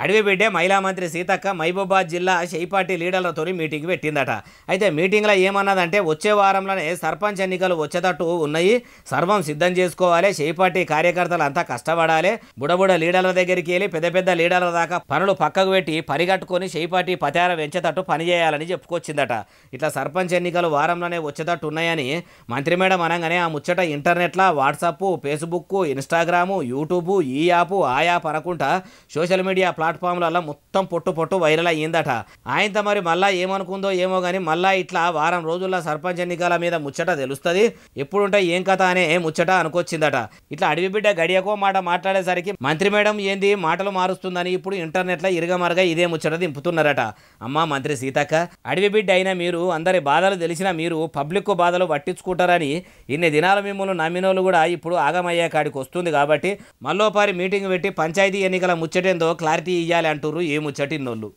అడవి బిడ్డే మహిళా మంత్రి సీతక్క మహబూబాద్ జిల్లా షెయిపాటి లీడర్లతో మీటింగ్ పెట్టిందట. అయితే మీటింగ్లో ఏమన్నదంటే వచ్చే వారంలోనే సర్పంచ్ ఎన్నికలు వచ్చేటట్టు ఉన్నాయి, సర్వం సిద్ధం చేసుకోవాలి, షెయిపాటి కార్యకర్తలు అంతా కష్టపడాలి, బుడబుడ లీడర్ల దగ్గరికి వెళ్ళి పెద్ద పెద్ద లీడర్ల దాకా పనులు పక్కకు పెట్టి పరిగట్టుకొని షెయిపాటి పతార పెంచేటట్టు పనిచేయాలని చెప్పుకొచ్చిందట. ఇట్లా సర్పంచ్ ఎన్నికలు వారంలోనే వచ్చేటట్టు ఉన్నాయని మంత్రి మేడం అనగానే ఆ ముచ్చట ఇంటర్నెట్లో వాట్సాప్, ఫేస్బుక్, ఇన్స్టాగ్రాము, యూట్యూబ్, ఈ యాప్ ఆ యాప్ అనుకుంటా సోషల్ మీడియా ప్లాట్ఫామ్లలో మొత్తం పొట్టు వైరల్ అయ్యిందట. ఆయనతో మరి మళ్ళా ఏమనుకుందో ఏమో కానీ మళ్ళా ఇట్లా వారం రోజుల్లో సర్పంచ్ ఎన్నికల మీద ముచ్చట తెలుస్తుంది, ఎప్పుడుంటే ఏం కథ అనే ముచ్చట అనుకొచ్చిందట. ఇట్లా అడవి బిడ్డ గడియకో మాట మాట్లాడేసరికి మంత్రి మేడం ఏంది మాటలు మారుస్తుందని ఇప్పుడు ఇంటర్నెట్లో ఇరగమరగా ఇదే ముచ్చట దింపుతున్నారట. అమ్మ మంత్రి సీతక్క, అడవి బిడ్డ అయినా మీరు అందరి బాధలు తెలిసినా మీరు పబ్లిక్ బాధలు పట్టించుకుంటారని ఇన్ని దినాలు మిమ్మల్ని నమ్మినోళ్ళు కూడా ఇప్పుడు ఆగమయ్యే కాడికి వస్తుంది కాబట్టి మళ్ళోపారి మీటింగ్ పెట్టి పంచాయతీ ఎన్నికల ముచ్చటేందో క్లారిటీ ఇయ్యాలి అంటుర్రు ఈ ముచ్చటిన్నోళ్ళు.